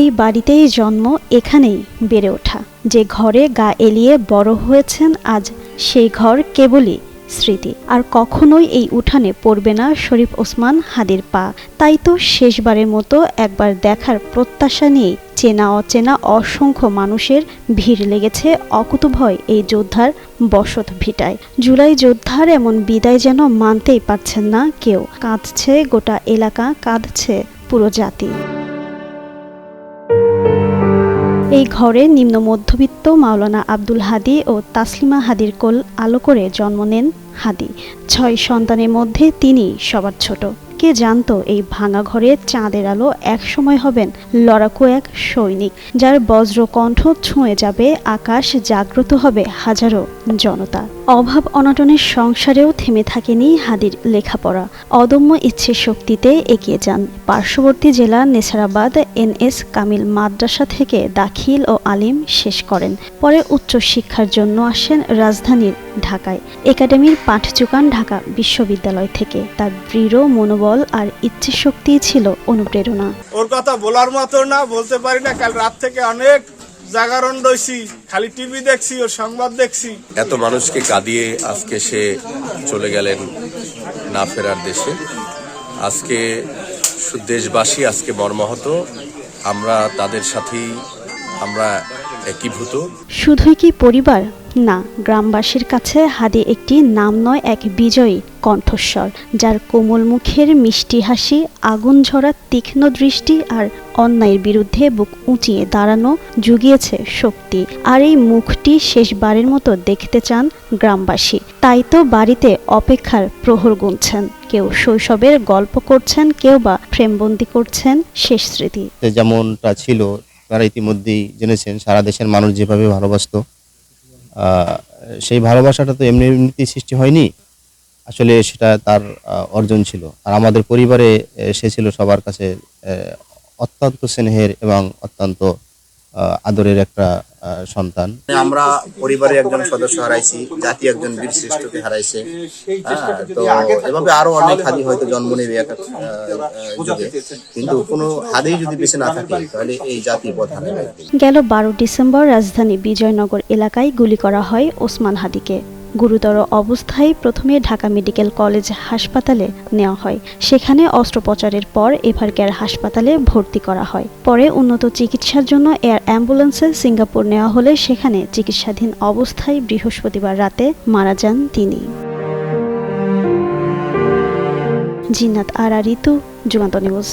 এই বাড়িতেই জন্ম, এখানেই বেড়ে ওঠা। যে ঘরে গা এলিয়ে বড় হয়েছেন আজ সেই ঘর কেবলই স্মৃতি। আর কখনোই এই উঠানে পড়বে না শরীফ ওসমান হাদির পা। তাই তো শেষবারের মতো একবার দেখার প্রত্যাশা নিয়ে চেনা অচেনা অসংখ্য মানুষের ভিড় লেগেছে অকুতভয় এই যোদ্ধার বসত ভিটায়। জুলাই যোদ্ধার এমন বিদায় যেন মানতেই পারছেন না কেউ। কাঁদছে গোটা এলাকা, কাঁদছে পুরো জাতি। এই ঘরে নিম্ন মধ্যবিত্ত মাওলানা আব্দুল হাদী ও তাসলিমা হাদীর কোল আলো করে জন্ম নেন হাদী। 6 সন্তানের মধ্যে তিনি সবার ছোট। কে জানতো এই ভাঙা ঘরে চাঁদের আলো একসময় হবেন লড়াকু এক সৈনিক, যার বজ্র কণ্ঠ ছুঁয়ে যাবে আকাশ, জাগ্রত হবে হাজারো জনতা। অভাব অনটনের সংসারেও থেমে থাকেনি হাদীর লেখাপড়া। অদম্য ইচ্ছে শক্তিতে এগিয়ে যান। পার্শ্ববর্তী জেলা নেছারাবাদ NS কামিল মাদ্রাসা থেকে দাখিল ও আলিম শেষ করেন। পরে উচ্চ শিক্ষার জন্য আসেন রাজধানীর ঢাকায়। একাডেমির পাঠ চুকান ঢাকা বিশ্ববিদ্যালয় থেকে। তার দৃঢ় মনোবল আর ইচ্ছে শক্তি ছিল অনুপ্রেরণা। ওর কথা বলার মতো না, বলতে পারি না। কাল রাত থেকে অনেক জাগরণ রয়েছি, খালি টিভি দেখছি, ওর সংবাদ দেখছি। এত মানুষকে কাঁদিয়ে আজকে সে চলে গেলেন না ফেরার দেশে। আজকে দেশবাসী আজকে মর্মাহত, আমরা তাদের সাথেই আমরা একীভূত। শুধুই কি পরিবার? না, গ্রামবাসীর কাছে হাদী একটি নাম নয়, এক বিজয়ী কণ্ঠস্বর, যার কোমল মুখের মিষ্টি হাসি, আগুন ঝরা তীক্ষ্ণ দৃষ্টি আর অন্যায়ের বিরুদ্ধে বুক উঁচিয়ে দাঁড়ানো জুগিয়েছে শক্তি। আর এই মুখটি শেষবারের মতো দেখতে চান গ্রামবাসী। তাই তো বাড়িতে অপেক্ষার প্রহর গুনছেন। কেউ শৈশবের গল্প করছেন, কেউ বা ফ্রেমবন্দি করছেন শেষ স্মৃতি। যেমনটা ছিল তারা ইতিমধ্যেই জেনেছেন, সারা দেশের মানুষ যেভাবে ভালোবাসত, সেই ভালোবাসাটা তো এমনিতেই সৃষ্টি হয়নি, আসলে সেটা তার অর্জন ছিল। আর আমাদের পরিবারে সে ছিল সবার কাছে অত্যন্ত স্নেহের এবং অত্যন্ত আদরের একটা সন্তান। আমরা পরিবারের একজন সদস্য হারাইছি, জাতি একজন বীর শ্রেষ্ঠকে হারাইছে। তো এভাবে আরো অনেক হাদী হয়তো জন্ম নেবে এক যুগে, কিন্তু কোনো হাদী যদি বেঁচে না থাকে তাহলে এই জাতি পথ হারাবে। গেল 12 ডিসেম্বর রাজধানী বিজয়নগর এলাকায় গুলি করা হয় ওসমান হাদীকে। গুরুতর অবস্থায় প্রথমে ঢাকা মেডিকেল কলেজ হাসপাতালে নেওয়া হয়। সেখানে অস্ত্রোপচারের পর এভারকেয়ার হাসপাতালে ভর্তি করা হয়। পরে উন্নত চিকিৎসার জন্য এয়ার অ্যাম্বুলেন্সে সিঙ্গাপুর নেওয়া হলে সেখানে চিকিৎসাধীন অবস্থায় বৃহস্পতিবার রাতে মারা যান তিনি। জিন্নাত আরা ঋতু, যুগান্তর নিউজ।